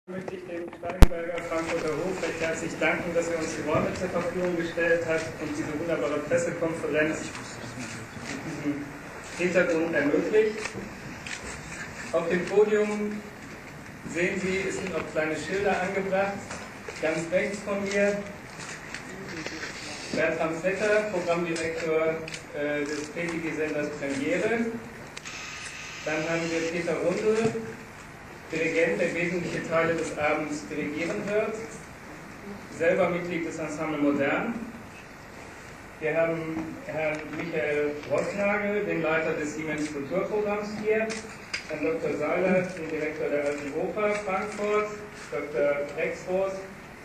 Möchte ich dem Steigenberger Frankfurter Hof recht herzlich danken, dass er uns die Räume zur Verfügung gestellt hat und diese wunderbare Pressekonferenz mit diesem Hintergrund ermöglicht. Auf dem Podium sehen Sie, es sind auch kleine Schilder angebracht. Ganz rechts von mir Bertram Vetter, Programmdirektor des PTG-Senders Premiere. Dann haben wir Peter Rundel, Dirigent, der wesentliche Teile des Abends dirigieren wird, selber Mitglied des Ensemble Modern. Wir haben Herrn Michael Rossnagel, den Leiter des Siemens Kulturprogramms hier, Herrn Dr. Seiler, den Direktor der Alten Oper Frankfurt, Dr. Rexroth,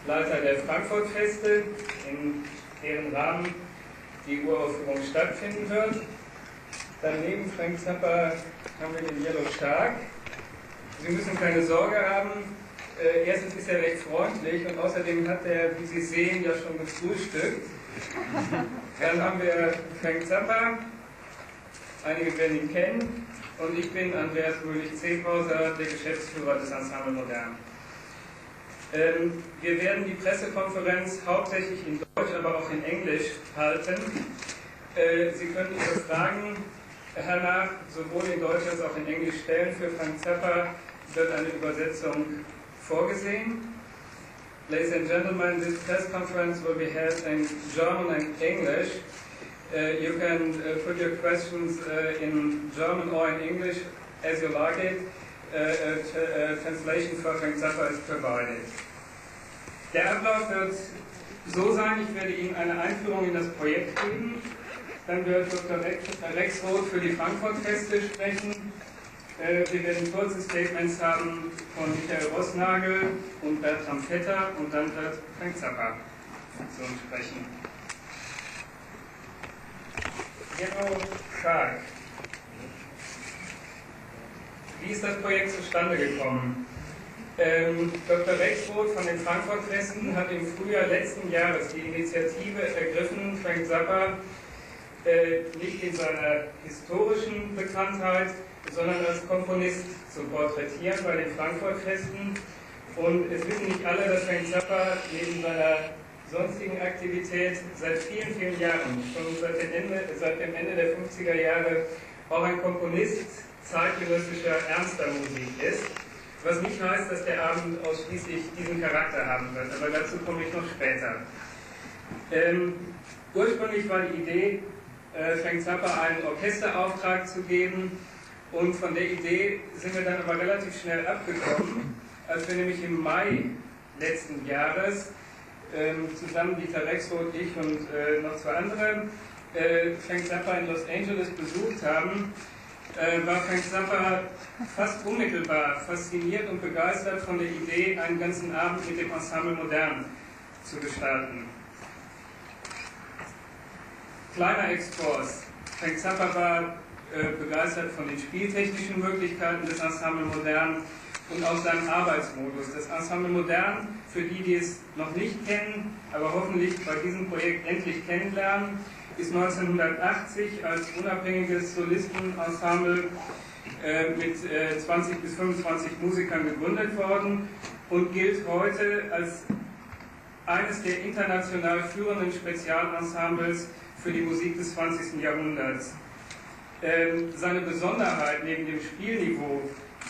Leiter der Frankfurt-Feste, in deren Rahmen die Uraufführung stattfinden wird. Daneben Frank Zappa haben wir den Yellow Shark. Sie müssen keine Sorge haben, erstens ist er recht freundlich und außerdem hat er, wie Sie sehen, ja schon gefrühstückt. Dann haben wir Frank Zappa, einige werden ihn kennen, und ich bin Andreas Mühlich-Zehhauser, der Geschäftsführer des Ensemble Modern. Wir werden die Pressekonferenz hauptsächlich in Deutsch, aber auch in Englisch halten. Sie können Ihre Fragen hernach sowohl in Deutsch als auch in Englisch stellen. Für Frank Zappa wird eine Übersetzung vorgesehen. Ladies and gentlemen, this press conference will be held in German and English. You can put your questions in German or in English as you like it. Translation for Frank Zappa is provided. Der Ablauf wird so sein, ich werde Ihnen eine Einführung in das Projekt geben. Dann wird Dr. Rexroth für die Frankfurt-Feste sprechen. Wir werden kurze Statements haben von Michael Rossnagel und Bertram Vetter und dann wird Frank Zappa zu uns sprechen. Yellow Shark. Wie ist das Projekt zustande gekommen? Dr. Rexroth von den Frankfurt-Festen hat im Frühjahr letzten Jahres die Initiative ergriffen, Frank Zappa nicht in seiner historischen Bekanntheit, sondern als Komponist zu porträtieren bei den Frankfurt-Festen. Und es wissen nicht alle, dass Frank Zappa neben seiner sonstigen Aktivität seit vielen, vielen Jahren, schon seit dem Ende der 50er Jahre, auch ein Komponist zeitgenössischer, ernster Musik ist. Was nicht heißt, dass der Abend ausschließlich diesen Charakter haben wird, aber dazu komme ich noch später. Ursprünglich war die Idee, Frank Zappa einen Orchesterauftrag zu geben, und von der Idee sind wir dann aber relativ schnell abgekommen, als wir nämlich im Mai letzten Jahres zusammen Dieter Rexroth, ich und noch zwei andere Frank Zappa in Los Angeles besucht haben, war Frank Zappa fast unmittelbar fasziniert und begeistert von der Idee, einen ganzen Abend mit dem Ensemble Modern zu gestalten. Kleiner Exkurs. Frank Zappa war begeistert von den spieltechnischen Möglichkeiten des Ensemble Modern und auch seinem Arbeitsmodus. Das Ensemble Modern, für die, die es noch nicht kennen, aber hoffentlich bei diesem Projekt endlich kennenlernen, ist 1980 als unabhängiges Solistenensemble mit 20 bis 25 Musikern gegründet worden und gilt heute als eines der international führenden Spezialensembles für die Musik des 20. Jahrhunderts. Seine Besonderheit neben dem Spielniveau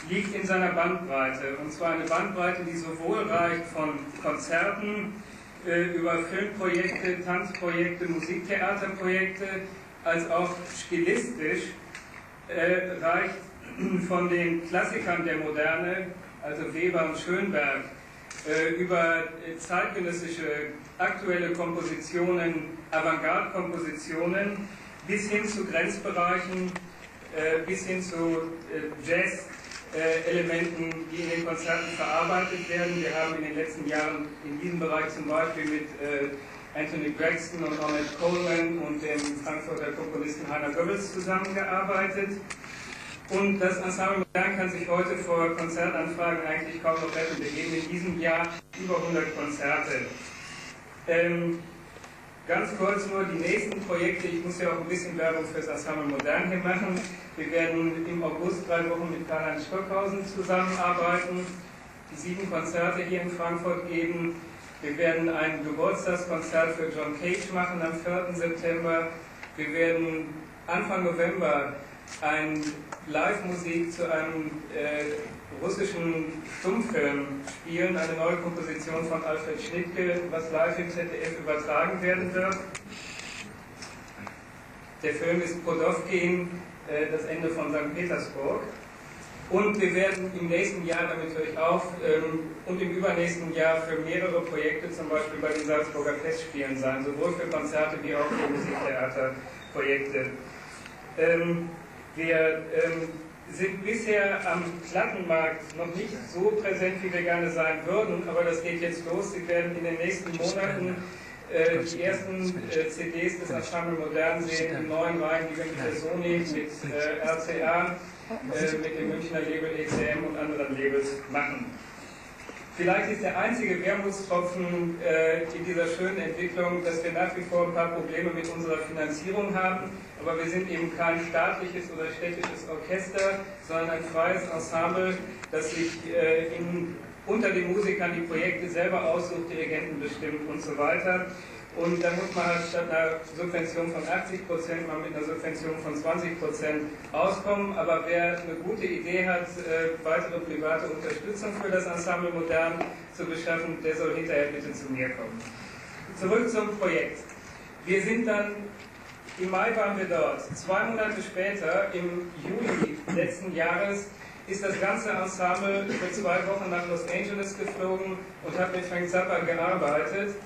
liegt in seiner Bandbreite, und zwar eine Bandbreite, die sowohl reicht von Konzerten über Filmprojekte, Tanzprojekte, Musiktheaterprojekte, als auch stilistisch reicht von den Klassikern der Moderne, also Weber und Schönberg, über zeitgenössische aktuelle Kompositionen, Avantgarde-Kompositionen, bis hin zu Grenzbereichen, bis hin zu Jazz-Elementen, die in den Konzerten verarbeitet werden. Wir haben in den letzten Jahren in diesem Bereich zum Beispiel mit Anthony Braxton und Ornette Coleman und dem Frankfurter Komponisten Heiner Goebbels zusammengearbeitet. Und das Ensemble Modern kann sich heute vor Konzertanfragen eigentlich kaum noch retten. Wir geben in diesem Jahr über 100 Konzerte. Ganz kurz nur die nächsten Projekte. Ich muss ja auch ein bisschen Werbung für das Ensemble Modern hier machen. Wir werden im August 3 Wochen mit Karl-Heinz Stockhausen zusammenarbeiten. 7 Konzerte hier in Frankfurt geben. Wir werden ein Geburtstagskonzert für John Cage machen am 4. September. Wir werden Anfang November ein Live-Musik zu einem russischen Stummfilm spielen, eine neue Komposition von Alfred Schnittke, was live im ZDF übertragen werden wird. Der Film ist Podowkin, das Ende von St. Petersburg. Und wir werden im nächsten Jahr damit höre ich auf und im übernächsten Jahr für mehrere Projekte, zum Beispiel bei den Salzburger Festspielen sein, sowohl für Konzerte wie auch für Musiktheaterprojekte. Wir sind bisher am Plattenmarkt noch nicht so präsent, wie wir gerne sein würden, aber das geht jetzt los. Sie werden in den nächsten Monaten die ersten CDs des Ensemble Modern sehen, in neuen Reihen, die wir mit der Sony, mit RCA, mit dem Münchner Label ECM und anderen Labels machen. Vielleicht ist der einzige Wermutstropfen in dieser schönen Entwicklung, dass wir nach wie vor ein paar Probleme mit unserer Finanzierung haben, aber wir sind eben kein staatliches oder städtisches Orchester, sondern ein freies Ensemble, das sich unter den Musikern die Projekte selber aussucht, Dirigenten bestimmt und so weiter. Und da muss man halt statt einer Subvention von 80% mal mit einer Subvention von 20% auskommen. Aber wer eine gute Idee hat, weitere private Unterstützung für das Ensemble Modern zu beschaffen, der soll hinterher bitte zu mir kommen. Zurück zum Projekt. Wir sind dann, im Mai waren wir dort. 2 Monate später, im Juli letzten Jahres, ist das ganze Ensemble für 2 Wochen nach Los Angeles geflogen und hat mit Frank Zappa gearbeitet.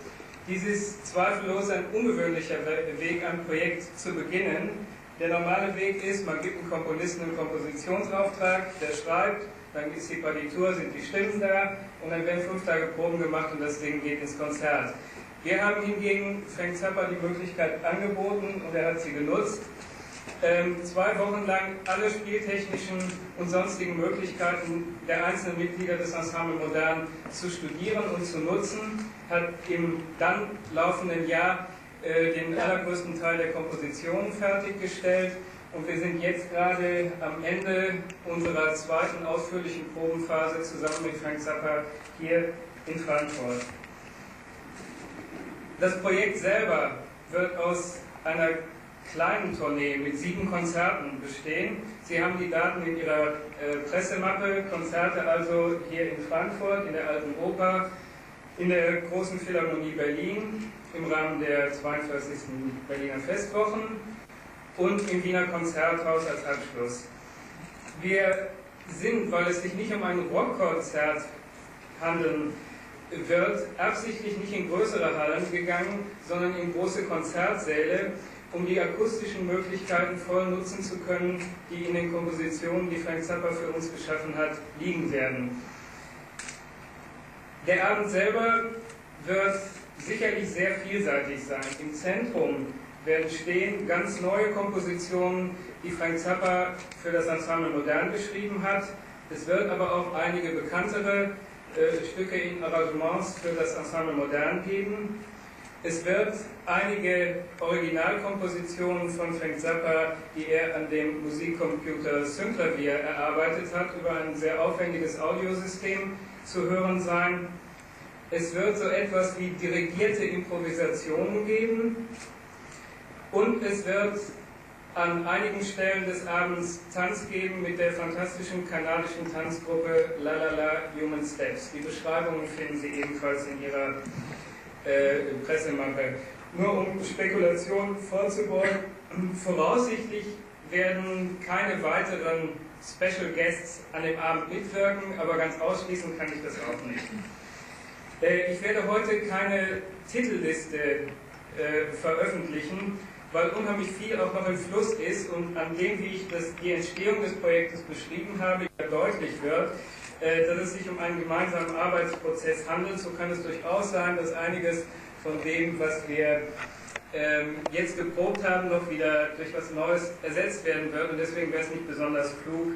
Dies ist zweifellos ein ungewöhnlicher Weg, ein Projekt zu beginnen. Der normale Weg ist, man gibt einem Komponisten einen Kompositionsauftrag, der schreibt, dann ist die Partitur, sind die Stimmen da und dann werden 5 Tage Proben gemacht und das Ding geht ins Konzert. Wir haben hingegen Frank Zappa die Möglichkeit angeboten und er hat sie genutzt, 2 Wochen lang alle spieltechnischen und sonstigen Möglichkeiten der einzelnen Mitglieder des Ensemble Modern zu studieren und zu nutzen, hat im dann laufenden Jahr den allergrößten Teil der Kompositionen fertiggestellt und wir sind jetzt gerade am Ende unserer 2. ausführlichen Probenphase zusammen mit Frank Zappa hier in Frankfurt. Das Projekt selber wird aus einer kleinen Tournee mit 7 Konzerten bestehen. Sie haben die Daten in Ihrer Pressemappe, Konzerte also hier in Frankfurt, in der Alten Oper, in der Großen Philharmonie Berlin, im Rahmen der 42. Berliner Festwochen und im Wiener Konzerthaus als Abschluss. Wir sind, weil es sich nicht um ein Rockkonzert handeln wird, absichtlich nicht in größere Hallen gegangen, sondern in große Konzertsäle, um die akustischen Möglichkeiten voll nutzen zu können, die in den Kompositionen, die Frank Zappa für uns geschaffen hat, liegen werden. Der Abend selber wird sicherlich sehr vielseitig sein. Im Zentrum werden stehen ganz neue Kompositionen, die Frank Zappa für das Ensemble Modern geschrieben hat. Es wird aber auch einige bekanntere Stücke in Arrangements für das Ensemble Modern geben. Es wird einige Originalkompositionen von Frank Zappa, die er an dem Musikcomputer Synklavier erarbeitet hat, über ein sehr aufwendiges Audiosystem zu hören sein. Es wird so etwas wie dirigierte Improvisationen geben und es wird an einigen Stellen des Abends Tanz geben mit der fantastischen kanadischen Tanzgruppe La La La Human Steps. Die Beschreibungen finden Sie ebenfalls in Ihrer Pressemappe. Nur um Spekulationen vorzubeugen, voraussichtlich werden keine weiteren Special Guests an dem Abend mitwirken, aber ganz ausschließen kann ich das auch nicht. Ich werde heute keine Titelliste veröffentlichen, weil unheimlich viel auch noch im Fluss ist und an dem, wie ich die Entstehung des Projektes beschrieben habe, deutlich wird, dass es sich um einen gemeinsamen Arbeitsprozess handelt. So kann es durchaus sein, dass einiges von dem, was wir jetzt geprobt haben, noch wieder durch was Neues ersetzt werden wird. Und deswegen wäre es nicht besonders klug,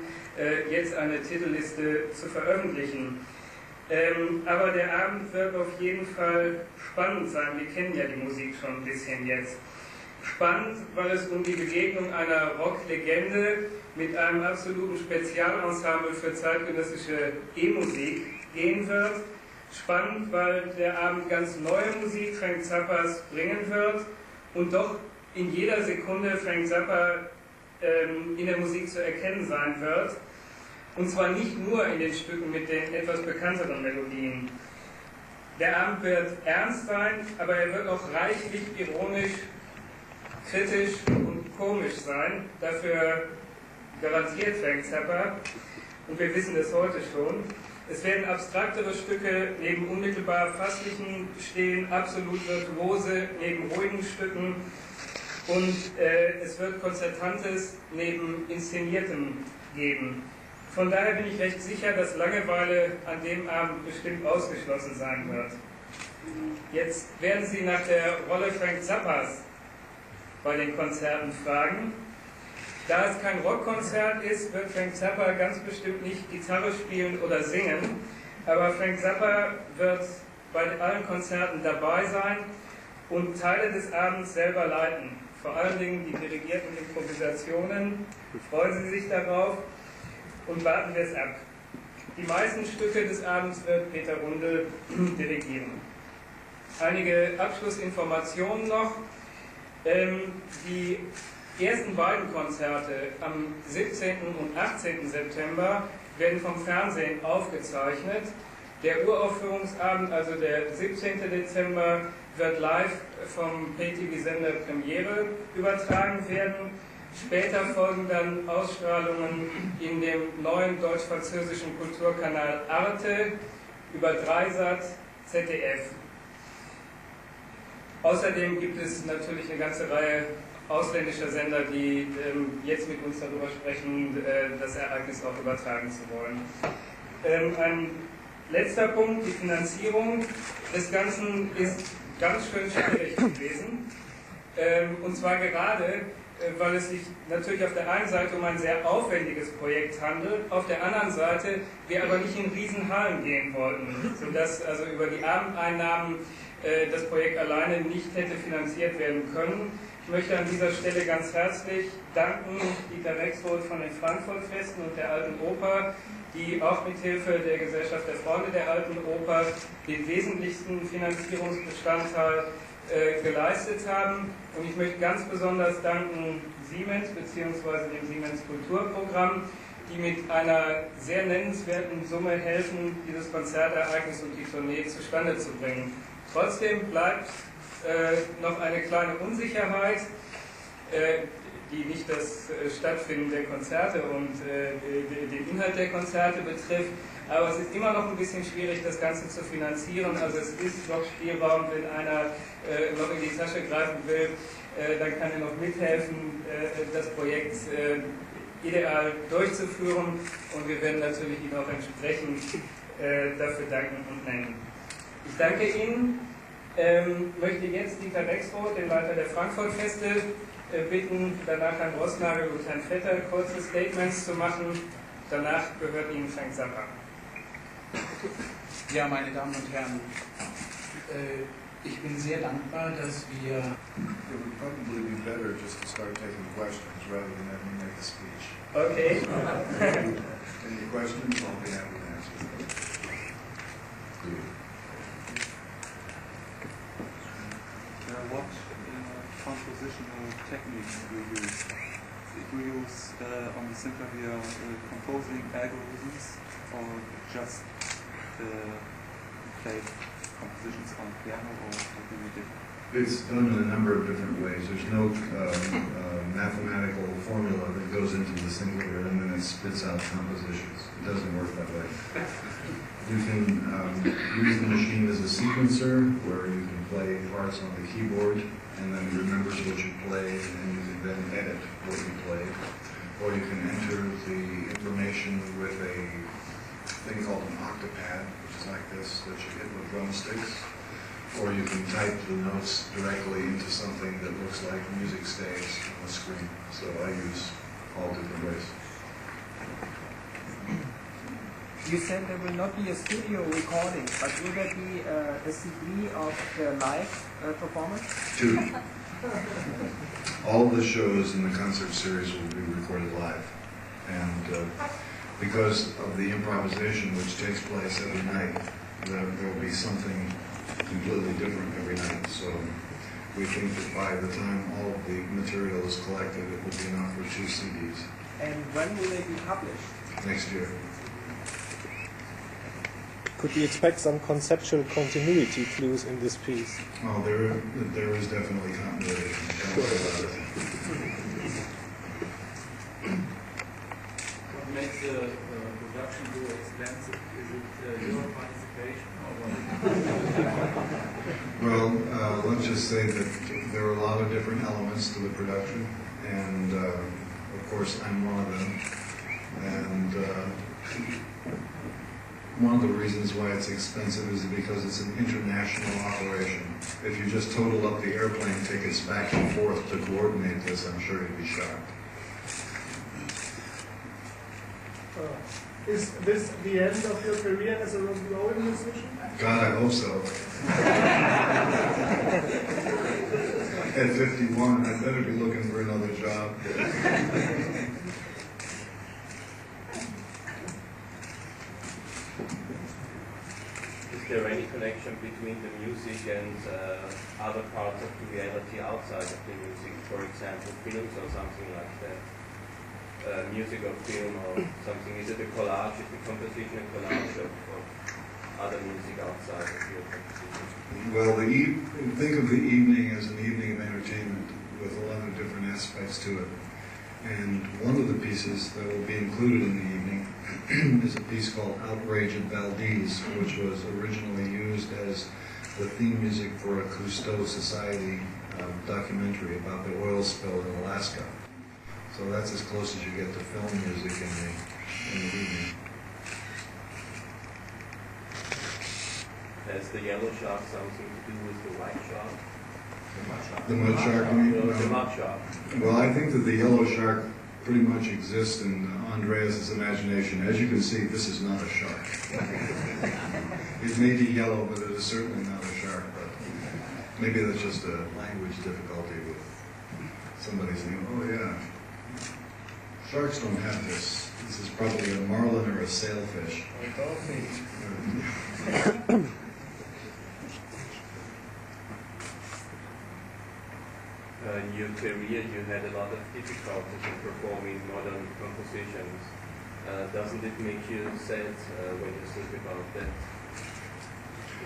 jetzt eine Titelliste zu veröffentlichen. Aber der Abend wird auf jeden Fall spannend sein. Wir kennen ja die Musik schon ein bisschen jetzt. Spannend, weil es um die Begegnung einer Rocklegende mit einem absoluten Spezialensemble für zeitgenössische E-Musik gehen wird. Spannend, weil der Abend ganz neue Musik Frank Zappas bringen wird und doch in jeder Sekunde Frank Zappa in der Musik zu erkennen sein wird. Und zwar nicht nur in den Stücken mit den etwas bekannteren Melodien. Der Abend wird ernst sein, aber er wird auch reichlich ironisch, kritisch und komisch sein. Dafür garantiert Frank Zappa, und wir wissen es heute schon. Es werden abstraktere Stücke neben unmittelbar fasslichen stehen, absolut virtuose neben ruhigen Stücken, und es wird Konzertantes neben Inszeniertem geben. Von daher bin ich recht sicher, dass Langeweile an dem Abend bestimmt ausgeschlossen sein wird. Jetzt werden Sie nach der Rolle Frank Zappas bei den Konzerten fragen. Da es kein Rockkonzert ist, wird Frank Zappa ganz bestimmt nicht Gitarre spielen oder singen, aber Frank Zappa wird bei allen Konzerten dabei sein und Teile des Abends selber leiten. Vor allen Dingen die dirigierten Improvisationen. Freuen Sie sich darauf und warten wir es ab. Die meisten Stücke des Abends wird Peter Runde dirigieren. Einige Abschlussinformationen noch. Die ersten beiden Konzerte am 17. und 18. September werden vom Fernsehen aufgezeichnet. Der Uraufführungsabend, also der 17. Dezember, wird live vom Pay-TV-Sender Premiere übertragen werden. Später folgen dann Ausstrahlungen in dem neuen deutsch-französischen Kulturkanal Arte über Dreisat, ZDF. Außerdem gibt es natürlich eine ganze Reihe ausländischer Sender, die jetzt mit uns darüber sprechen, das Ereignis auch übertragen zu wollen. Ein letzter Punkt, die Finanzierung des Ganzen ist ganz schön schwierig gewesen. Und zwar gerade, weil es sich natürlich auf der einen Seite um ein sehr aufwendiges Projekt handelt, auf der anderen Seite wir aber nicht in Riesenhallen gehen wollten, sodass also über die Abendeinnahmen das Projekt alleine nicht hätte finanziert werden können. Ich möchte an dieser Stelle ganz herzlich danken Dieter Rexroth von den Frankfurt-Festen und der Alten Oper, die auch mit Hilfe der Gesellschaft der Freunde der Alten Oper den wesentlichsten Finanzierungsbestandteil geleistet haben. Und ich möchte ganz besonders danken Siemens bzw. dem Siemens Kulturprogramm, die mit einer sehr nennenswerten Summe helfen, dieses Konzertereignis und die Tournee zustande zu bringen. Trotzdem bleibt noch eine kleine Unsicherheit, die nicht das Stattfinden der Konzerte und den Inhalt der Konzerte betrifft, aber es ist immer noch ein bisschen schwierig, das Ganze zu finanzieren. Also es ist noch Spielraum, wenn einer noch in die Tasche greifen will, dann kann er noch mithelfen, das Projekt ideal durchzuführen, und wir werden natürlich Ihnen auch entsprechend dafür danken und nennen. Ich danke Ihnen. Möchte jetzt Dieter Rexroth, den Leiter der Frankfurt-Feste, bitten, danach Herrn Rossnagel und Herrn Vetter kurze Statements zu machen. Danach gehört Ihnen Frank Zappa. Ja, meine Damen und Herren, ich bin sehr dankbar, dass wir... It would probably be better just to start taking questions rather than having me make a speech. Okay. Any questions? I'll be happy to answer them. What compositional techniques do you use? Do you use on the Synclavier composing algorithms, or just play compositions on piano, or something different? It's done in a number of different ways. There's no mathematical formula that goes into the singular and then it spits out compositions. It doesn't work that way. You can use the machine as a sequencer, where you can play parts on the keyboard and then it remembers what you played, and you can then edit what you played. Or you can enter the information with a thing called an octapad, which is like this, that you hit with drumsticks. Or you can type the notes directly into something that looks like music stays on the screen. So I use all different ways. You said there will not be a studio recording, but will there be a CD of the live performance? 2. All the shows in the concert series will be recorded live. And because of the improvisation which takes place every night, there will be something completely different every night. So we think that by the time all of the material is collected, it will be enough for 2 CDs. And when will they be published? Next year. Could we expect some conceptual continuity clues in this piece? Oh, there is definitely continuity. What makes the production so expensive? Is it your participation or what? Well, let's just say that there are a lot of different elements to the production, and of course I'm one of them. And one of the reasons why it's expensive is because it's an international operation. If you just total up the airplane tickets back and forth to coordinate this, I'm sure you'd be shocked. Is this the end of your career as a rolling musician? God, I hope so. At 51, I'd better be looking for another job. Is there any connection between the music and other parts of the reality outside of the music? For example, films or something like that? Music or film or something? Is it a collage? Is the composition a collage of other music outside of your composition? Well, think of the evening as an evening of entertainment with a lot of different aspects to it. And one of the pieces that will be included in the evening is a piece called Outrage at Valdez, which was originally used as the theme music for a Cousteau Society documentary about the oil spill in Alaska. So that's as close as you get to film music in the evening. Has the yellow shark something to do with the white shark? The mud shark, you mean? The mud shark. Well, I think that the yellow shark pretty much exists in Andreas' imagination. As you can see, this is not a shark. It may be yellow, but it is certainly not a shark. But maybe that's just a language difficulty with somebody saying, oh yeah, sharks don't have this. This is probably a marlin or a sailfish. In your career, you had a lot of difficulties in performing modern compositions. Doesn't it make you sad when you think about that?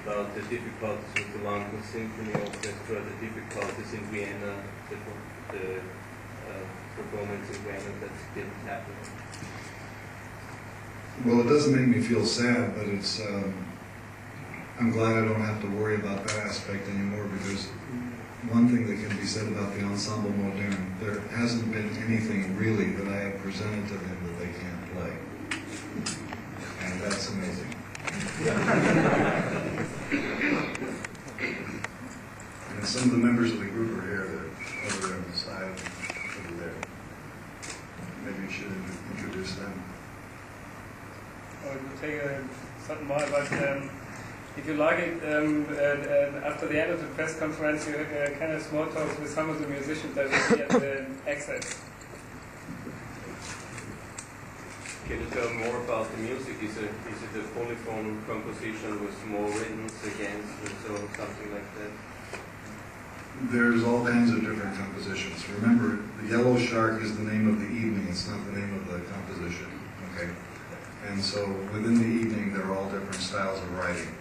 About the difficulties with the London Symphony Orchestra, the difficulties in Vienna, the performance in Vienna that didn't happen? Well, it doesn't make me feel sad, but it's. I'm glad I don't have to worry about that aspect anymore, because one thing that can be said about the Ensemble Modern, there hasn't been anything really that I have presented to them that they can't play. And that's amazing. And some of the members of the group are here, they're over there on the side, over there. Maybe you should introduce them. Or it will take a certain while, but if you like it, after the end of the press conference, you can have small talks with some of the musicians that will be at the exit. Can you tell more about the music? Is it a polyphone composition with more rhythms against or something like that? There's all kinds of different compositions. Remember, the Yellow Shark is the name of the evening, it's not the name of the composition. Okay? And so within the evening, there are all different styles of writing.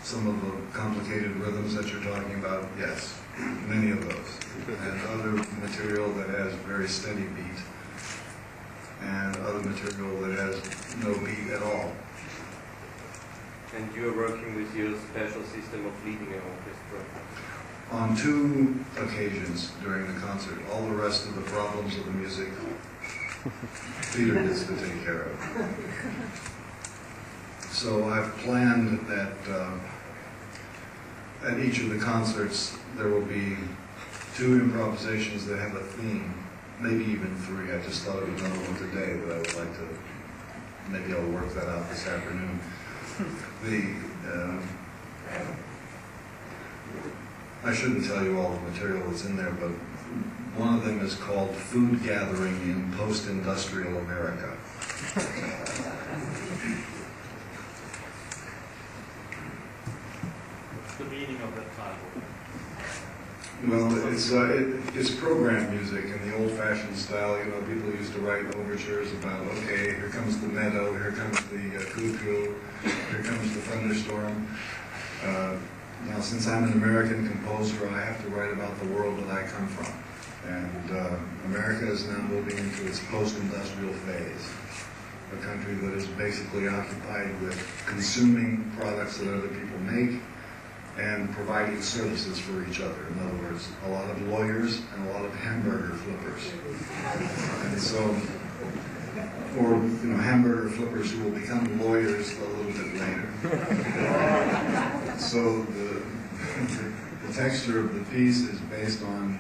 Some of the complicated rhythms that you're talking about, yes, many of those. And other material that has very steady beat, and other material that has no beat at all. And you're working with your special system of leading an orchestra? On 2 occasions during the concert. All the rest of the problems of the music, Peter gets to take care of. So I've planned that at each of the concerts there will be 2 improvisations that have a theme, maybe even 3. I just thought of another one today that I would like to, maybe I'll work that out this afternoon. I shouldn't tell you all the material that's in there, but One of them is called Food Gathering in Post-Industrial America. What's the meaning of that title? Well, it's program music in the old-fashioned style. You know, people used to write overtures about, okay, here comes the meadow, here comes the cuckoo, here comes the thunderstorm. Now, since I'm an American composer, I have to write about the world that I come from. And America is now moving into its post-industrial phase. A country that is basically occupied with consuming products that other people make and providing services for each other. In other words, a lot of lawyers and a lot of hamburger flippers. And so, or hamburger flippers who will become lawyers a little bit later. So the texture of the piece is based on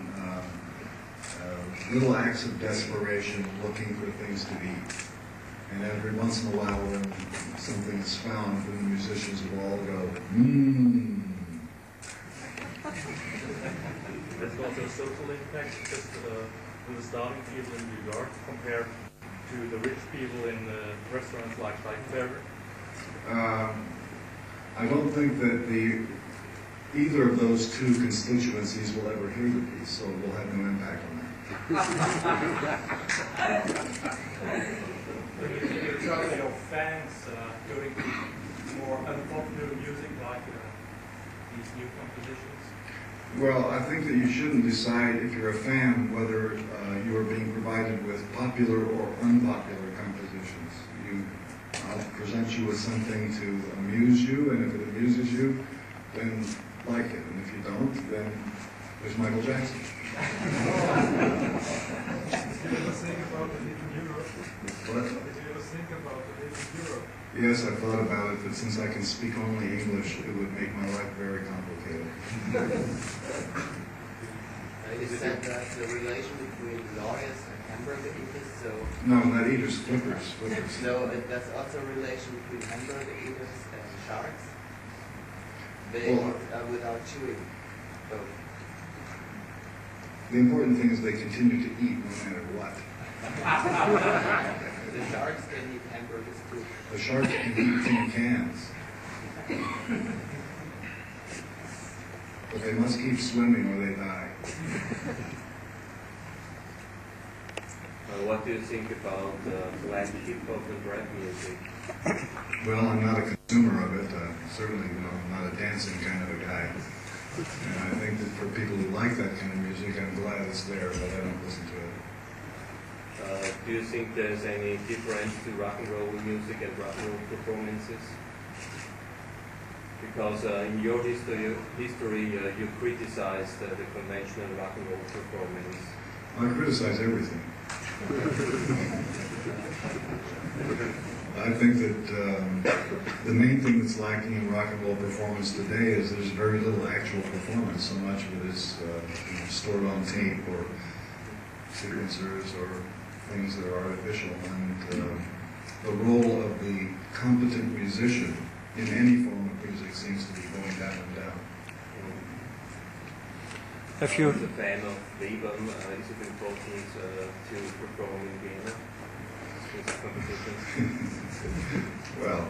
little acts of desperation looking for things to eat. And every once in a while when something is found, then the musicians will all go, mmm. There's also a social impact, just with the starving people in New York compared to the rich people in restaurants like Schweigberger. I don't think that either of those two constituencies will ever hear the piece, so it will have no impact on that. You try your fans going to more unpopular music like these new compositions? Well, I think that you shouldn't decide if you're a fan whether you are being provided with popular or unpopular compositions. I'll present you with something to amuse you, and if it amuses you, then like it. And if you don't, then there's Michael Jackson. Did you ever think about it in Europe? What? Did you ever think about it in Europe? Yes, I've thought about it, but since I can speak only English, it would make my life very complicated. You said that the relation between lawyers and hamburger eaters, so... No, not eaters, flippers. So that's also a relation between hamburger eaters and sharks? They eat without chewing, both. The important thing is they continue to eat no matter what. The sharks can eat hamburgers too. The sharks can eat tin cans. But they must keep swimming or they die. What do you think about black hip-hop and rap music? Well, I'm not a consumer of it. Certainly, I'm not a dancing kind of a guy. And I think that for people who like that kind of music, I'm glad it's there, but I don't listen to it. Do you think there's any difference to rock and roll music and rock and roll performances? Because in your history you criticized the conventional rock and roll performance. I criticize everything. I think that the main thing that's lacking in rock and roll performance today is there's very little actual performance. So much of it is stored on tape or sequencers or things that are artificial. And the role of the competent musician in any form of music seems to be going down and down. Have you? As a fan of Webern, is it important to perform in Vienna? Well,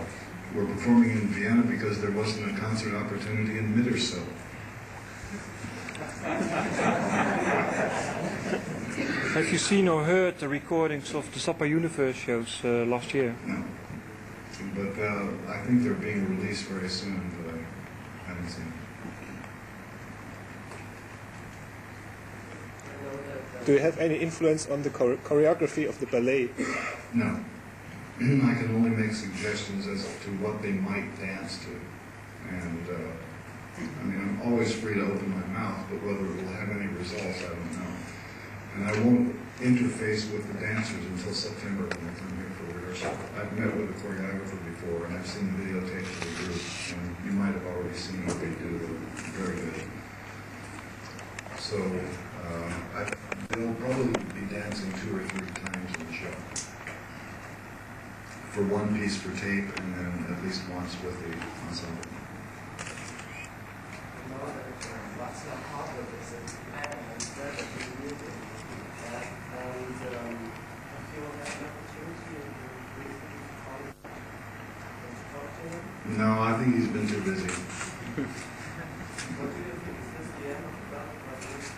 we're performing in Vienna because there wasn't a concert opportunity in Mittersill. Have you seen or heard the recordings of the Zappa Universe shows last year? No. But I think they're being released very soon, but I haven't seen them. Do you have any influence on the choreography of the ballet? No. I can only make suggestions as to what they might dance to. And, I'm always free to open my mouth, but whether it will have any results, I don't know. And I won't interface with the dancers until September when they come here for rehearsal. I've met with the choreographer before, and I've seen the videotapes of the group, and you might have already seen what they do. They're very good. So, they'll probably be dancing 2 or 3 times in the show. For one piece for tape, and then at least once with the ensemble. what's your problem with it? And where the music? And if you have an opportunity to briefly talk to him? No, I think he's been too busy. What do you think is this the end of the Velvet Revolution?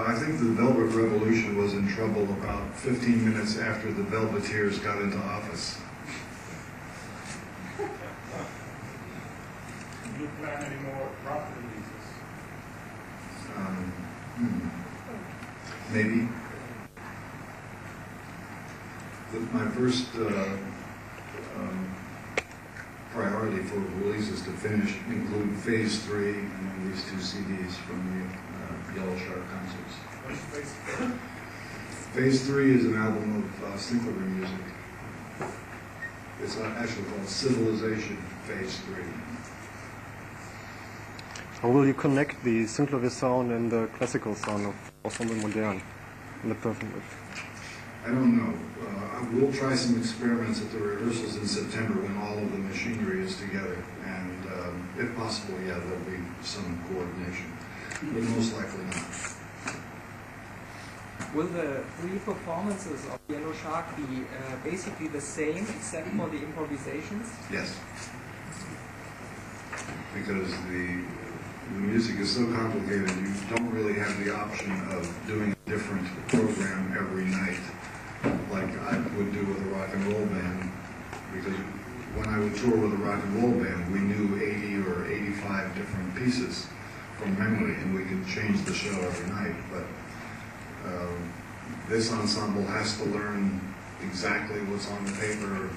I think the Velvet Revolution was in trouble about 15 minutes after the Velveteers got into office. Do you plan any more rock releases? Maybe. My first priority for release is to include Phase 3 and then these 2 CDs from the Yellow Shark concerts. What is Phase 4? Phase 3 is an album of Sinclair music. It's actually called Civilization Phase 3. How will you connect the Sinclair sound and the classical sound of Ensemble Modern in the perfect way? I don't know. We'll try some experiments at the rehearsals in September when all of the machinery is together. And if possible, yeah, there'll be some coordination. But most likely not. Will the 3 performances of Yellow Shark be basically the same except for the improvisations? Yes. Because the music is so complicated, you don't really have the option of doing a different program every night, like I would do with a rock and roll band. Because when I would tour with a rock and roll band, we knew 80 or 85 different pieces from memory, and we could change the show every night. But this ensemble has to learn exactly what's on the paper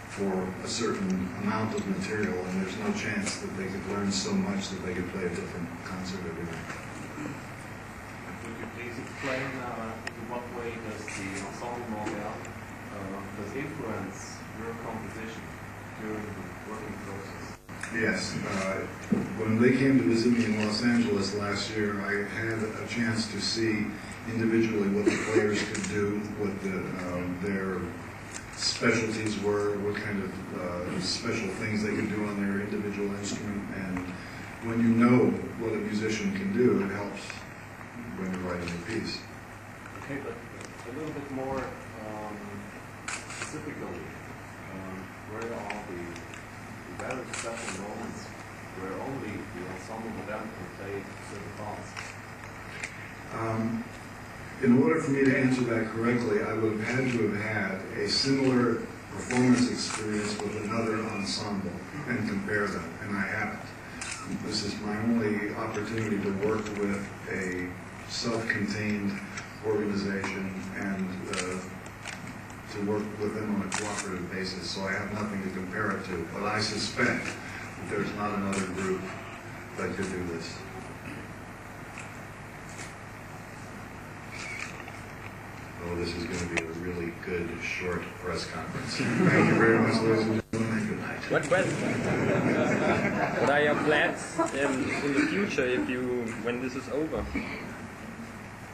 for a certain amount of material, and there's no chance that they could learn so much that they could play a different concert every night. Could you please explain in what way does the Ensemble Modern does influence your composition during the working process? Yes. When they came to visit me in Los Angeles last year, I had a chance to see individually what the players could do, what their specialties were, what kind of special things they could do on their individual instrument. And when you know what a musician can do, it helps when you're writing a piece. Okay, but a little bit more specifically, where are the very special moments where only the Ensemble Modern can play certain parts? In order for me to answer that correctly, I would have had to have had a similar performance experience with another ensemble and compare them, and I haven't. This is my only opportunity to work with a self-contained organization and to work with them on a cooperative basis, so I have nothing to compare it to. But I suspect that there's not another group that could do this. Oh, this is going to be a really good, short press conference. Thank you very much, ladies and gentlemen. Good night. What are your plans in the future when this is over?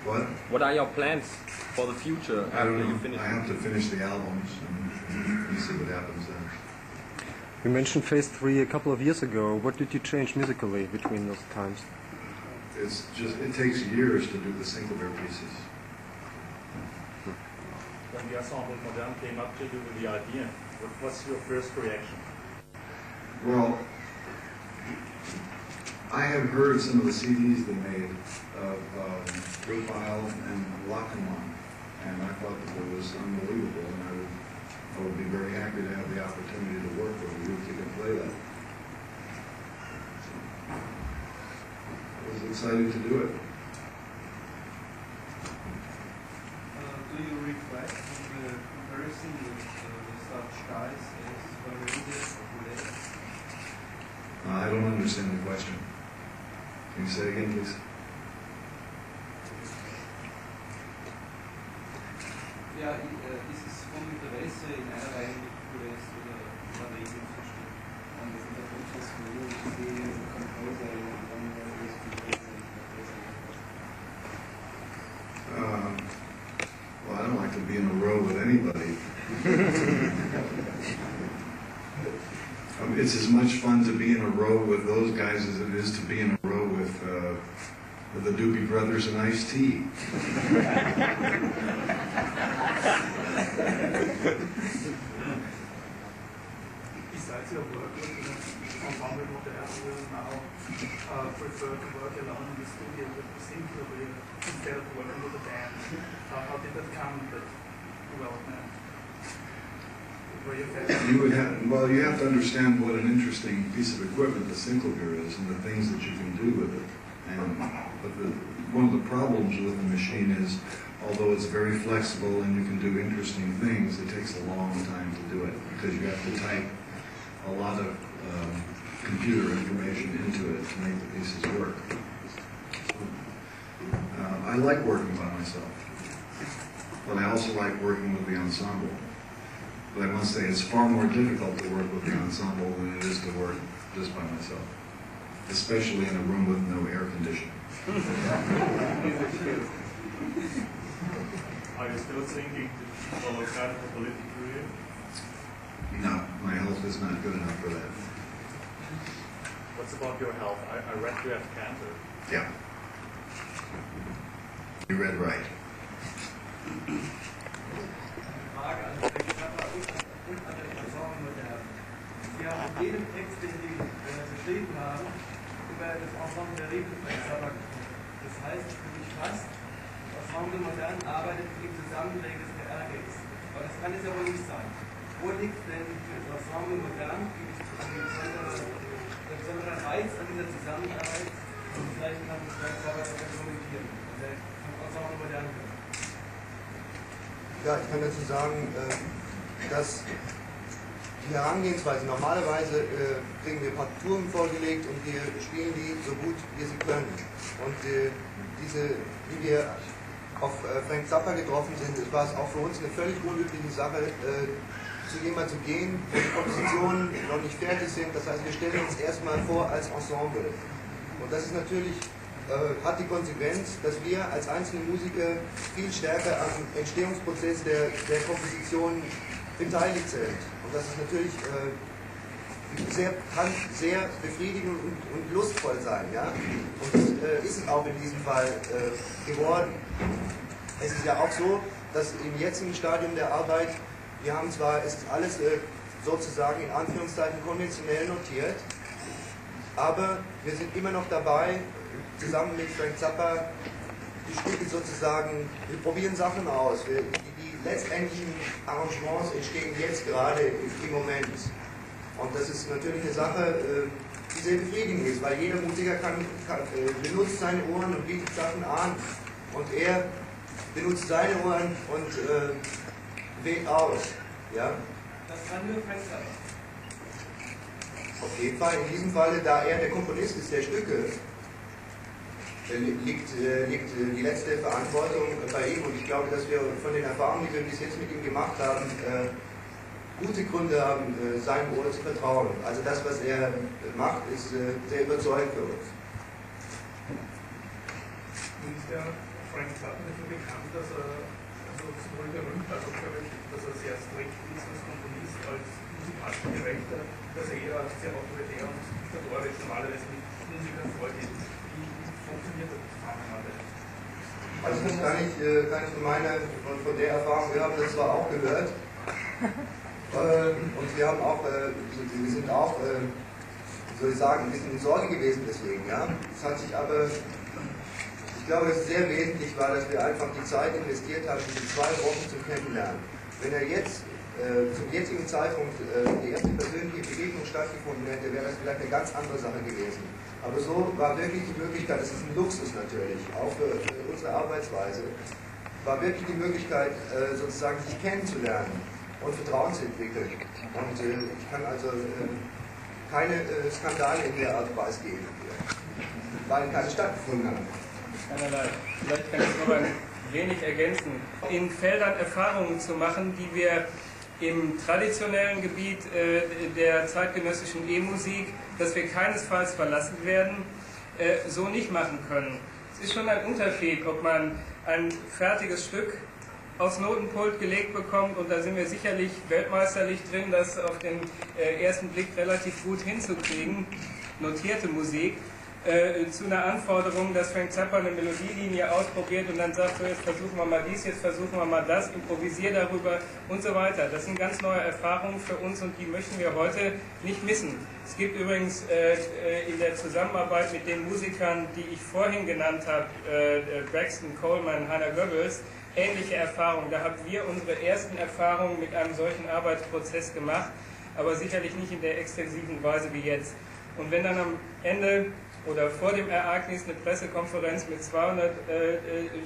What? What are your plans for the future after you finish? I have to finish the albums and see what happens then. You mentioned Phase 3 a couple of years ago. What did you change musically between those times? It takes years to do the Sinclair pieces. When the Ensemble Modern came up to you with the idea, what was your first reaction? Well, I had heard some of the CDs they made of Profile and Lackawanna, and I thought that it was unbelievable, and I would be very happy to have the opportunity to work with a group that can play that. So, I was excited to do it. Do you reflect on the comparison with such guys as Rodriguez or Boulez? I don't understand the question. Can you say it again, please? Ja, ist es von Interesse in einer Reihe mit Boulez oder Rodriguez zu stehen? Und das ist auch etwas, wo ich sehe, Composer und dann ist Well, I don't like to be in a row with anybody. it's as much fun to be in a row with those guys as it is to be in a row with the Doobie Brothers and Ice-T. Besides your work with Ensemble Modern, will now prefer to work alone in the studio with the same career instead of working with a band. How did that come, that development? You have to understand what an interesting piece of equipment the synclavier is and the things that you can do with it. But one of the problems with the machine is, although it's very flexible and you can do interesting things, it takes a long time to do it because you have to type a lot of computer information into it to make the pieces work. I like working by myself, but I also like working with the ensemble. But I must say it's far more difficult to work with the ensemble than it is to work just by myself, especially in a room with no air conditioning. Are you still thinking to follow kind of a political career? No, my health is not good enough for that. What's about your health? I read you have cancer. Yeah. You read right. Frage an Frank Zappa und an den Ensemble Modern. Sie haben in jedem Text, den Sie geschrieben haben, über das Ensemble der Rede Frank Zappa gesprochen. Das heißt für mich fast, das Ensemble Modern arbeitet im Zusammenlegen des RGs. Aber das kann es ja wohl nicht sein. Wo liegt denn für das Ensemble Modern der besondere Reiz an dieser Zusammenarbeit? Und vielleicht kann Frank Zappa das kommentieren. Der Ensemble Modern wird. Ja, ich kann dazu sagen, dass die Herangehensweise, normalerweise kriegen wir Partituren vorgelegt und wir spielen die so gut wie sie können. Und wie wir auf Frank Zappa getroffen sind, war es auch für uns eine völlig unübliche Sache, zu jemandem zu gehen, wo die Kompositionen noch nicht fertig sind. Das heißt, wir stellen uns erstmal vor als Ensemble. Und das ist natürlich hat die Konsequenz, dass wir als einzelne Musiker viel stärker am Entstehungsprozess der Komposition beteiligt sind. Und das ist natürlich kann sehr befriedigend und lustvoll sein. Ja? Und das ist es auch in diesem Fall geworden. Es ist ja auch so, dass im jetzigen Stadium der Arbeit, wir haben zwar, es ist alles sozusagen in Anführungszeichen konventionell notiert, aber wir sind immer noch dabei, zusammen mit Frank Zappa die Stücke sozusagen, wir probieren Sachen aus. Die letztendlichen Arrangements entstehen jetzt gerade im Moment. Und das ist natürlich eine Sache, die sehr befriedigend ist, weil jeder Musiker benutzt seine Ohren und bietet Sachen an. Und er benutzt seine Ohren und wählt aus. Ja? Das kann nur Frank Zappa. Auf jeden Fall, in diesem Falle, da er der Komponist ist der Stücke, liegt die letzte Verantwortung bei ihm, und ich glaube, dass wir von den Erfahrungen, die wir bis jetzt mit ihm gemacht haben, gute Gründe haben, seinem Ohr zu vertrauen. Also das, was er macht, ist sehr überzeugend für uns. Nun ist der Frank Zappa dafür bekannt, dass er sowohl berühmt als auch berühmt, dass er sehr strikt ist als Komponist, als musikalischer Direktor, dass er eher sehr autoritär und diktatorisch normalerweise mit Musikern vorgeht. Funktioniert das Zusammenarbeit? Also das kann ich von der Erfahrung, wir haben das zwar auch gehört, und wir haben auch, wir sind auch, wie soll ich sagen, ein bisschen in Sorge gewesen deswegen, ja. Es hat sich aber, ich glaube, dass es sehr wesentlich war, dass wir einfach die Zeit investiert haben, diese 2 Wochen zum Kennenlernen. Wenn er jetzt zum jetzigen Zeitpunkt die erste persönliche Begegnung stattgefunden hätte, wäre das vielleicht eine ganz andere Sache gewesen. Aber so war wirklich die Möglichkeit, das ist ein Luxus natürlich, auch für unsere Arbeitsweise, war wirklich die Möglichkeit, sozusagen sich kennenzulernen und Vertrauen zu entwickeln. Und ich kann also keine Skandale in der Art und Weise geben, weil keine stattgefunden haben. Keinerlei. Vielleicht kann ich noch ein wenig ergänzen. In Feldern Erfahrungen zu machen, die wir im traditionellen Gebiet der zeitgenössischen E-Musik, dass wir keinesfalls verlassen werden, so nicht machen können. Es ist schon ein Unterschied, ob man ein fertiges Stück aufs Notenpult gelegt bekommt, und da sind wir sicherlich weltmeisterlich drin, das auf den ersten Blick relativ gut hinzukriegen, notierte Musik, zu einer Anforderung, dass Frank Zappa eine Melodielinie ausprobiert und dann sagt, so, jetzt versuchen wir mal dies, jetzt versuchen wir mal das, improvisier darüber und so weiter. Das sind ganz neue Erfahrungen für uns und die möchten wir heute nicht missen. Es gibt übrigens in der Zusammenarbeit mit den Musikern, die ich vorhin genannt habe, Braxton, Coleman, Hannah Goebbels, ähnliche Erfahrungen. Da haben wir unsere ersten Erfahrungen mit einem solchen Arbeitsprozess gemacht, aber sicherlich nicht in der extensiven Weise wie jetzt. Und wenn dann am Ende oder vor dem Ereignis eine Pressekonferenz mit 200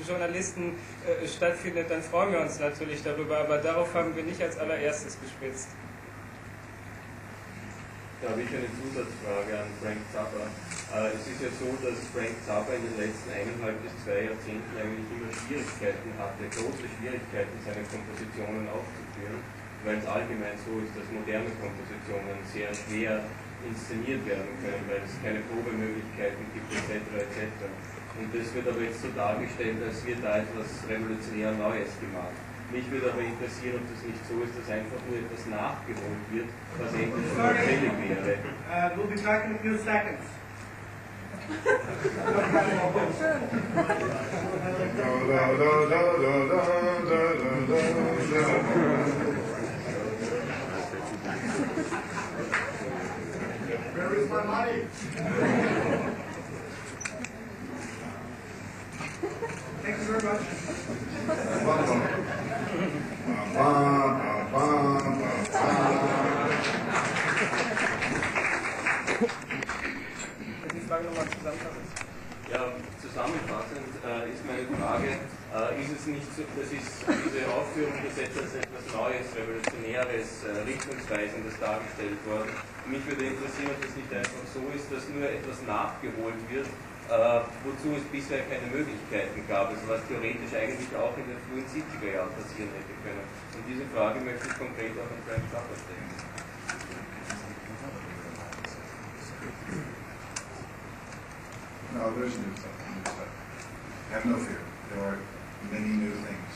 Journalisten stattfindet, dann freuen wir uns natürlich darüber, aber darauf haben wir nicht als allererstes gespitzt. Da habe ich eine Zusatzfrage an Frank Zappa. Es ist ja so, dass Frank Zappa in den letzten 1,5 bis 2 Jahrzehnten eigentlich immer Schwierigkeiten hatte, große Schwierigkeiten, seine Kompositionen aufzuführen, weil es allgemein so ist, dass moderne Kompositionen sehr schwer inszeniert werden können, weil es keine Probemöglichkeiten gibt, etc. etc. Und das wird aber jetzt so dargestellt, als wird da etwas revolutionär Neues gemacht. Mich würde aber interessieren, ob das nicht so ist, dass einfach nur etwas nachgeholt wird, was endlich schon fällig wäre. We'll be back in a few seconds. Where is my money? Thank you very much. Die Frage nochmal zusammenfassen. Ja, zusammenfassend ist meine Frage, ist es nicht so, das ist diese Aufführung des etwas Neues, Revolutionäres, Richtungsweisendes dargestellt worden. Mich würde interessieren, ob es nicht einfach so ist, dass nur etwas nachgeholt wird, wozu es bisher keine Möglichkeiten gab, also was theoretisch eigentlich auch in den frühen 70er Jahren passieren hätte können. Und diese Frage möchte ich konkret auch an Frank Zappa stellen. No, there's new stuff. Have no fear. There are many new things.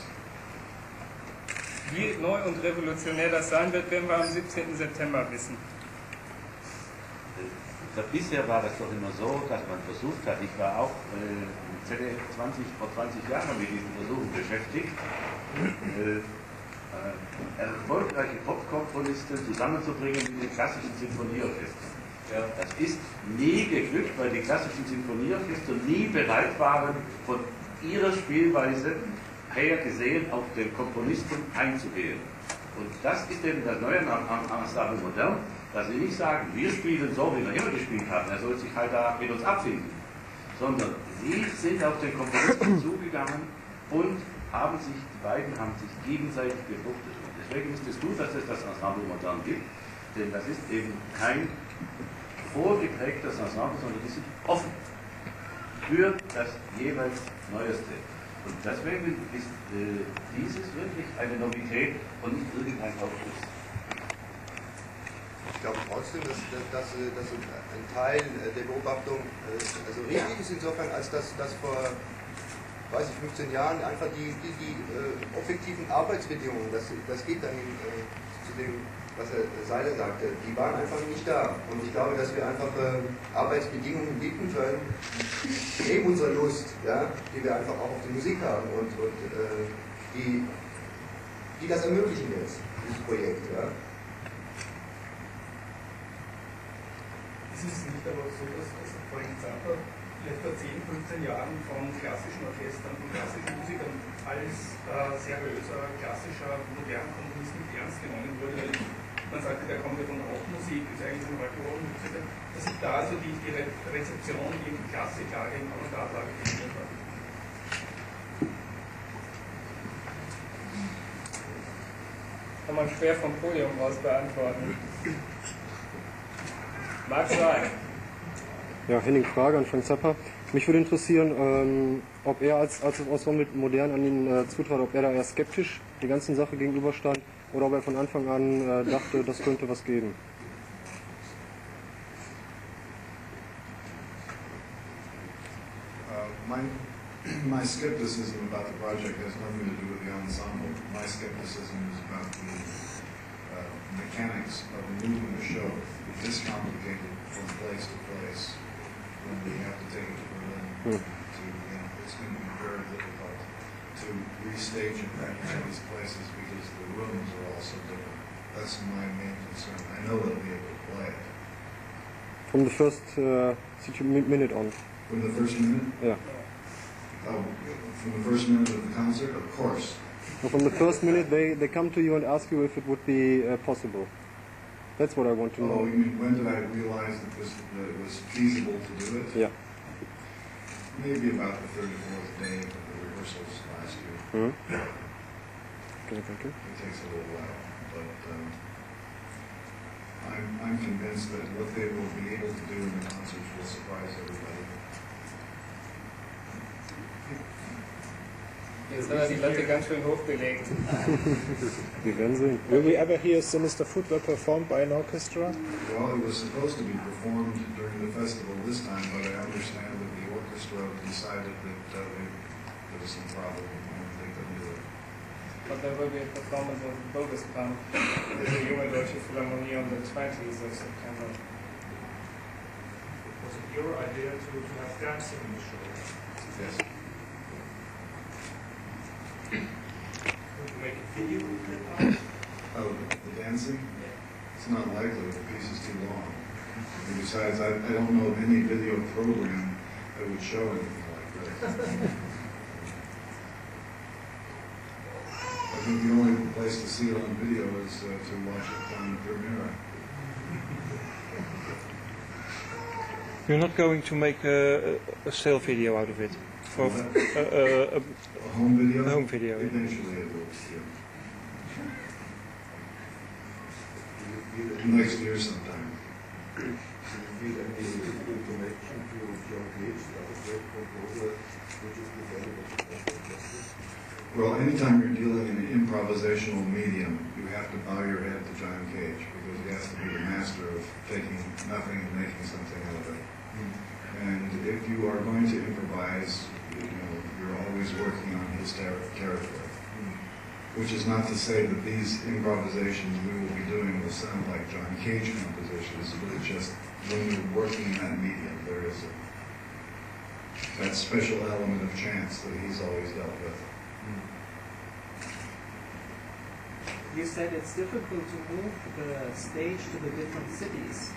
Wie neu und revolutionär das sein wird, werden wir am 17. September wissen. Bisher war das doch immer so, dass man versucht hat, ich war auch vor 20 Jahren mit diesen Versuchen beschäftigt, erfolgreiche Popkomponisten zusammenzubringen mit den klassischen Sinfonieorchestern. Ja, das ist nie geglückt, weil die klassischen Sinfonieorchester nie bereit waren, von ihrer Spielweise her gesehen auf den Komponisten einzugehen. Und das ist eben das Neue am Ensemble Modern, dass sie nicht sagen, wir spielen so, wie wir immer gespielt haben, er soll sich halt da mit uns abfinden, sondern sie sind auf den Komponisten zugegangen und die beiden haben sich gegenseitig befruchtet. Und deswegen ist es gut, dass es das Ensemble Modern gibt, denn das ist eben kein vorgeprägtes Ensemble, sondern die sind offen für das jeweils Neueste. Und deswegen ist dieses wirklich eine Novität und nicht irgendein Aufschluss. Ich glaube trotzdem, dass ein Teil der Beobachtung also richtig ist insofern, als dass vor 15 Jahren einfach die objektiven Arbeitsbedingungen, das geht dann zu dem, was Herr Seiler sagte, die waren einfach nicht da. Und ich glaube, dass wir einfach Arbeitsbedingungen bieten können, neben unserer Lust, ja, die wir einfach auch auf die Musik haben und die das ermöglichen jetzt, dieses Projekt. Ja. Ist es nicht aber so, dass Frank Zappa vielleicht vor 10, 15 Jahren von klassischen Orchestern, von klassischen Musikern als seriöser, klassischer, moderner Komponist nicht ernst genommen wurde, weil man sagte, der kommt ja von Rockmusik, ist eigentlich ein Rock'n'Roll-Musiker, dass sich da also die Rezeption gegen Klassiker, gegen Avantgarde geändert hat. Kann man schwer vom Podium aus beantworten. Mag sein. Ja, Henning, Frage an Frank Zappa. Mich würde interessieren, ob er als Ensemble Modern an ihn zutrat, ob er da eher skeptisch die ganzen Sache gegenüberstand oder ob er von Anfang an dachte, das könnte was geben. My skepticism about the project has nothing to do with the ensemble. My skepticism is about the mechanics of moving the show. It's discomplicated from place to place when we have to take it to Berlin. It's going to be very difficult to restage it back to these places because the rooms are all so different. That's my main concern. I know they'll be able to play it. From the first minute on. From the first minute? Yeah. Oh, from the first minute of the concert? Of course. So from the first minute, they come to you and ask you if it would be possible. That's what I want to know. Oh, you mean when did I realize that it was feasible to do it? Yeah. Maybe about the 34th day of the rehearsals last year. Okay, thank you. It takes a little while, but I'm convinced that what they will be able to do in the concerts will surprise everybody. Jetzt hat er die Latte ganz schön hochgelegt. Wir werden sehen. Will we ever hear Sinister Footwear performed by an orchestra? Well, it was supposed to be performed during the festival this time, but I understand that the orchestra decided that there was some problem and they couldn't do it. But there will be a performance of Bogus Punk with the Junge Deutsche Philharmonie on the 20th of September. Was it your idea to have dancing in the show? Yes. Make a video clip out? Oh, the dancing? Yeah. It's not likely. The piece is too long. And besides, I don't know of any video program that would show anything like this. I think the only place to see it on video is to watch it on Premiere. You're not going to make a sale video out of it? For a home video? A home video, yeah. Eventually it will, yeah. Next year sometime. Well, anytime you're dealing in an improvisational medium, you have to bow your head to John Cage because he has to be the master of taking nothing and making something out of it. And if you are going to improvise, you're always working on his territory. Which is not to say that these improvisations we will be doing will sound like John Cage compositions, but it's just when you're working in that medium, there is that special element of chance that he's always dealt with. You said it's difficult to move the stage to the different cities.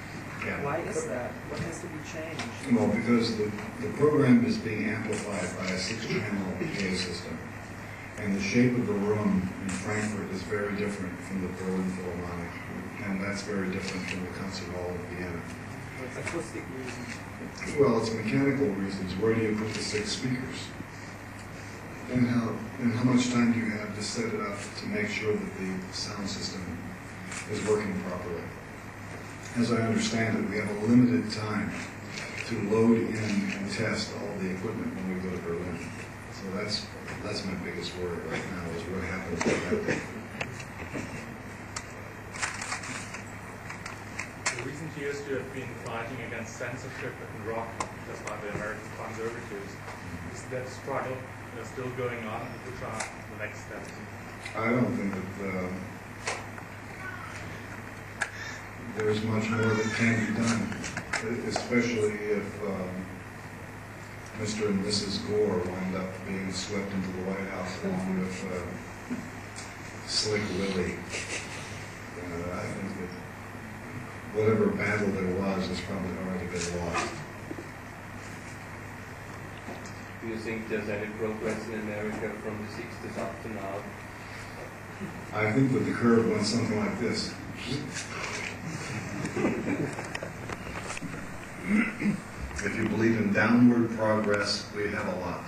Yeah. Why is that? What has to be changed? Well, because the program is being amplified by a 6-channel PA system. And the shape of the room in Frankfurt is very different from the Berlin Philharmonic. And that's very different from the Concert Hall of Vienna. It's acoustic reasons. Well, it's mechanical reasons. Where do you put the 6 speakers? And how much time do you have to set it up to make sure that the sound system is working properly? As I understand it, we have a limited time to load in and test all the equipment when we go to Berlin. So that's my biggest worry right now, is what happens with that day. In recent years you have been fighting against censorship in rock, just by the American conservatives. Is that struggle still going on? Which are the next steps? I don't think that there's much more that can be done, especially if Mr. and Mrs. Gore wind up being swept into the White House along with Slick Willie. I think that whatever battle there was has probably already been lost. Do you think there's any progress in America from the 60s up to now? I think that the curve went something like this. If you believe in downward progress, we have a lot.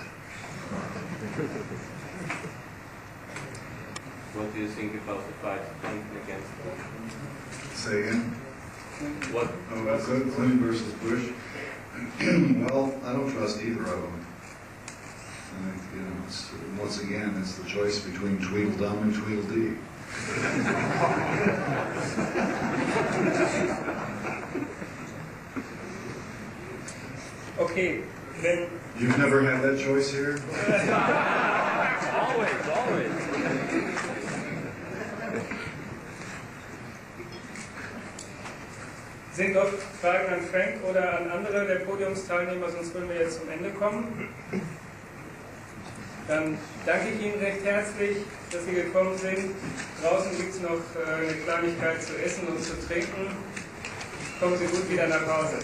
What do you think about the fight Clinton against Bush? Say again? What? Clinton versus Bush? Well, I don't trust either of them. I think, once again, it's the choice between Tweedledum and Tweedledee. Okay, wenn You've never had that choice here? Always. Sind noch Fragen an Frank oder an andere der Podiumsteilnehmer, sonst würden wir jetzt zum Ende kommen. Dann danke ich Ihnen recht herzlich, dass Sie gekommen sind. Draußen gibt es noch eine Kleinigkeit zu essen und zu trinken. Kommen Sie gut wieder nach Hause.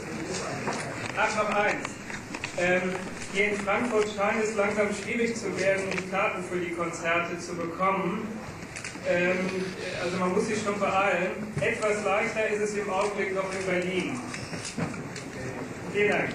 Ach, noch eins. Hier in Frankfurt scheint es langsam schwierig zu werden, die Karten für die Konzerte zu bekommen. Also man muss sich schon beeilen. Etwas leichter ist es im Augenblick noch in Berlin. Vielen Dank.